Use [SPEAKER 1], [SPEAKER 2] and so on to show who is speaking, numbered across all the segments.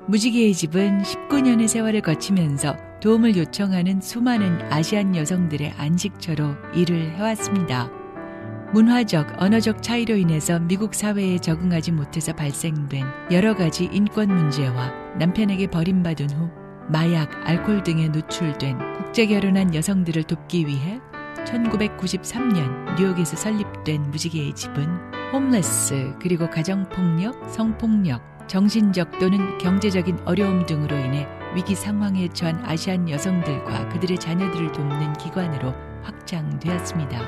[SPEAKER 1] 무지개의 집은 19년의 세월을 거치면서 도움을 요청하는 수많은 아시안 여성들의 안식처로 일을 해왔습니다. 문화적, 언어적 차이로 인해서 미국 사회에 적응하지 못해서 발생된 여러 가지 인권 문제와 남편에게 버림받은 후 마약, 알코올 등에 노출된 국제결혼한 여성들을 돕기 위해 1993년 뉴욕에서 설립된 무지개의 집은 홈레스 그리고 가정폭력, 성폭력, 정신적 또는 경제적인 어려움 등으로 인해 위기 상황에 처한 아시안 여성들과 그들의 자녀들을 돕는 기관으로 확장되었습니다.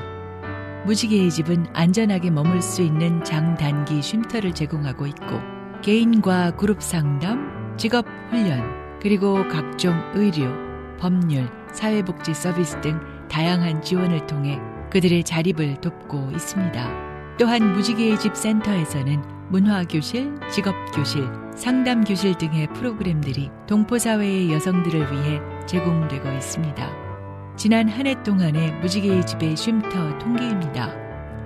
[SPEAKER 1] 무지개의 집은 안전하게 머물 수 있는 장단기 쉼터를 제공하고 있고 개인과 그룹 상담, 직업 훈련, 그리고 각종 의료, 법률, 사회복지 서비스 등 다양한 지원을 통해 그들의 자립을 돕고 있습니다. 또한 무지개의 집 센터에서는 문화교실, 직업교실, 상담교실 등의 프로그램들이 동포사회의 여성들을 위해 제공되고 있습니다. 지난 한 해 동안의 무지개의 집의 쉼터 통계입니다.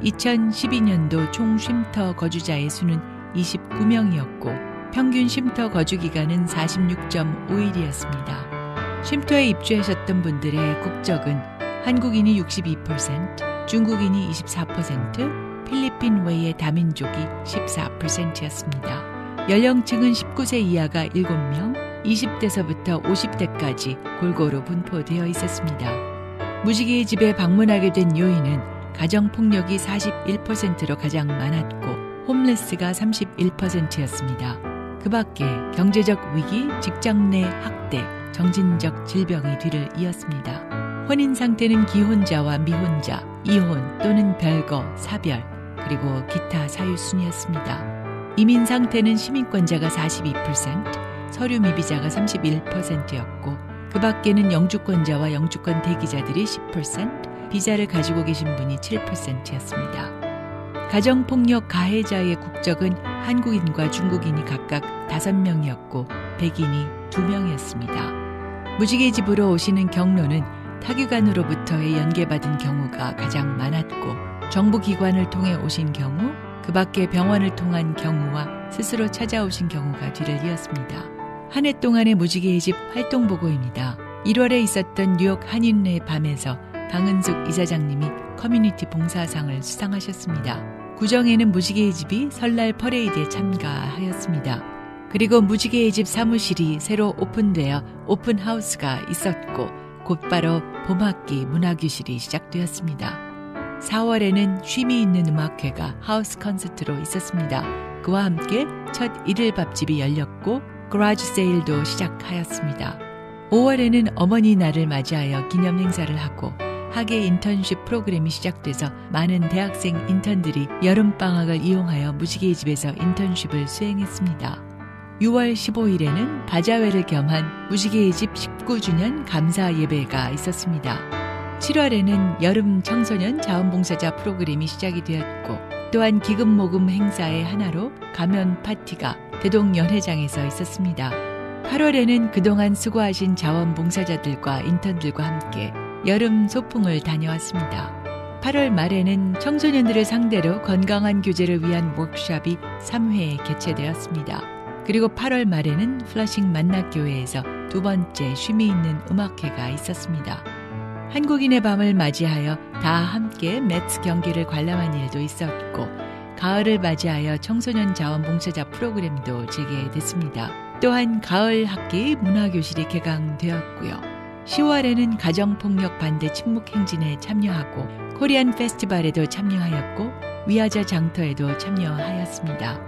[SPEAKER 1] 2012년도 총 쉼터 거주자의 수는 29명이었고 평균 쉼터 거주 기간은 46.5일이었습니다. 쉼터에 입주하셨던 분들의 국적은 한국인이 62%, 중국인이 24%, 필리핀 외의 다민족이 14%였습니다. 연령층은 19세 이하가 7명, 20대서부터 50대까지 골고루 분포되어 있었습니다. 무지개의 집에 방문하게 된 요인은 가정폭력이 41%로 가장 많았고 홈레스가 31%였습니다. 그 밖에 경제적 위기, 직장 내 학대, 정신적 질병이 뒤를 이었습니다. 혼인 상태는 기혼자와 미혼자, 이혼 또는 별거, 사별, 그리고 기타 사유 순이었습니다. 이민 상태는 시민권자가 42%, 서류 미비자가 31%였고 그 밖에는 영주권자와 영주권 대기자들이 10%, 비자를 가지고 계신 분이 7%였습니다. 가정폭력 가해자의 국적은 한국인과 중국인이 각각 5명이었고 백인이 2명이었습니다. 무지개 집으로 오시는 경로는 타기관으로부터의 연계받은 경우가 가장 많았고 정부기관을 통해 오신 경우, 그 밖에 병원을 통한 경우와 스스로 찾아오신 경우가 뒤를 이었습니다. 한 해 동안의 무지개의 집 활동보고입니다. 1월에 있었던 뉴욕 한인회 밤에서 강은숙 이사장님이 커뮤니티 봉사상을 수상하셨습니다. 구정에는 무지개의 집이 설날 퍼레이드에 참가하였습니다. 그리고 무지개의 집 사무실이 새로 오픈되어 오픈하우스가 있었고 곧바로 봄학기 문화교실이 시작되었습니다. 4월에는 쉼이 있는 음악회가 하우스 콘서트로 있었습니다. 그와 함께 첫 일일 밥집이 열렸고 그라지 세일도 시작하였습니다. 5월에는 어머니 날을 맞이하여 기념 행사를 하고 학예 인턴십 프로그램이 시작돼서 많은 대학생 인턴들이 여름방학을 이용하여 무지개의 집에서 인턴십을 수행했습니다. 6월 15일에는 바자회를 겸한 무지개의 집 19주년 감사 예배가 있었습니다. 7월에는 여름 청소년 자원봉사자 프로그램이 시작이 되었고 또한 기금모금 행사의 하나로 가면 파티가 대동연회장에서 있었습니다. 8월에는 그동안 수고하신 자원봉사자들과 인턴들과 함께 여름 소풍을 다녀왔습니다. 8월 말에는 청소년들을 상대로 건강한 교제를 위한 워크숍이 3회 개최되었습니다. 그리고 8월 말에는 플러싱 만납교회에서 두 번째 쉼이 있는 음악회가 있었습니다. 한국인의 밤을 맞이하여 다 함께 매츠 경기를 관람한 일도 있었고 가을을 맞이하여 청소년 자원봉사자 프로그램도 재개됐습니다. 또한 가을 학기 문화교실이 개강되었고요. 10월에는 가정폭력 반대 침묵행진에 참여하고 코리안 페스티벌에도 참여하였고 위아자 장터에도 참여하였습니다.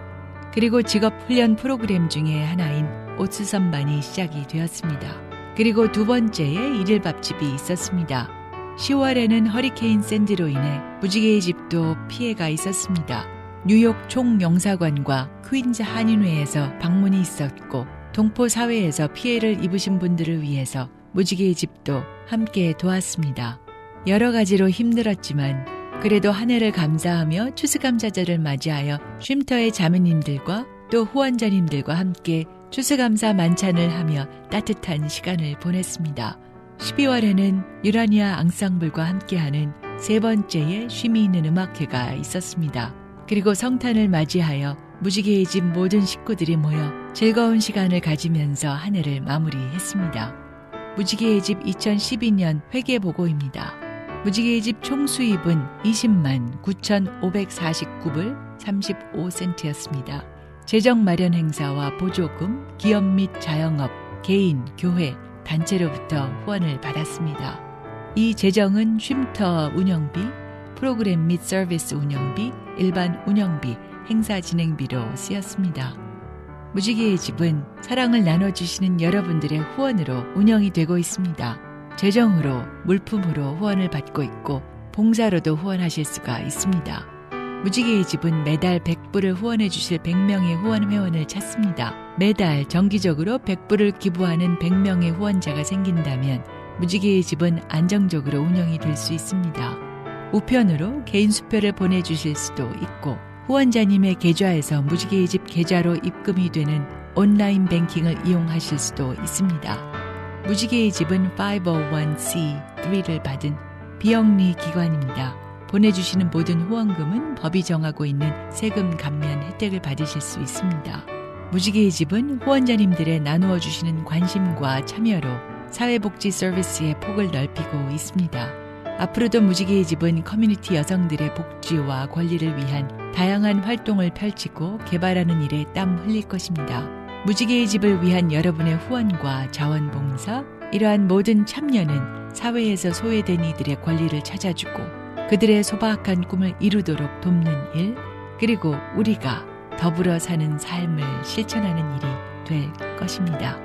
[SPEAKER 1] 그리고 직업훈련 프로그램 중에 하나인 옷수선반이 시작이 되었습니다. 그리고 두 번째에 일일 밥집이 있었습니다. 10월에는 허리케인 샌디로 인해 무지개의 집도 피해가 있었습니다. 뉴욕 총영사관과 퀸즈 한인회에서 방문이 있었고 동포 사회에서 피해를 입으신 분들을 위해서 무지개의 집도 함께 도왔습니다. 여러 가지로 힘들었지만 그래도 한 해를 감사하며 추수감사절을 맞이하여 쉼터의 자매님들과 또 후원자님들과 함께 추수감사 만찬을 하며 따뜻한 시간을 보냈습니다. 12월에는 유라니아 앙상블과 함께하는 세 번째의 쉼이 있는 음악회가 있었습니다. 그리고 성탄을 맞이하여 무지개의 집 모든 식구들이 모여 즐거운 시간을 가지면서 한 해를 마무리했습니다. 무지개의 집 2012년 회계보고입니다. 무지개의 집 총 수입은 20만 9,549불 35센트였습니다. 재정 마련 행사와 보조금, 기업 및 자영업, 개인, 교회, 단체로부터 후원을 받았습니다. 이 재정은 쉼터 운영비, 프로그램 및 서비스 운영비, 일반 운영비, 행사 진행비로 쓰였습니다. 무지개의 집은 사랑을 나눠주시는 여러분들의 후원으로 운영이 되고 있습니다. 재정으로, 물품으로 후원을 받고 있고 봉사로도 후원하실 수가 있습니다. 무지개의 집은 매달 100불을 후원해 주실 100명의 후원 회원을 찾습니다. 매달 정기적으로 100불을 기부하는 100명의 후원자가 생긴다면 무지개의 집은 안정적으로 운영이 될 수 있습니다. 우편으로 개인 수표를 보내주실 수도 있고 후원자님의 계좌에서 무지개의 집 계좌로 입금이 되는 온라인 뱅킹을 이용하실 수도 있습니다. 무지개의 집은 501c3를 받은 비영리 기관입니다. 보내주시는 모든 후원금은 법이 정하고 있는 세금 감면 혜택을 받으실 수 있습니다. 무지개의 집은 후원자님들의 나누어 주시는 관심과 참여로 사회복지 서비스의 폭을 넓히고 있습니다. 앞으로도 무지개의 집은 커뮤니티 여성들의 복지와 권리를 위한 다양한 활동을 펼치고 개발하는 일에 땀 흘릴 것입니다. 무지개의 집을 위한 여러분의 후원과 자원봉사, 이러한 모든 참여는 사회에서 소외된 이들의 권리를 찾아주고 그들의 소박한 꿈을 이루도록 돕는 일, 그리고 우리가 더불어 사는 삶을 실천하는 일이 될 것입니다.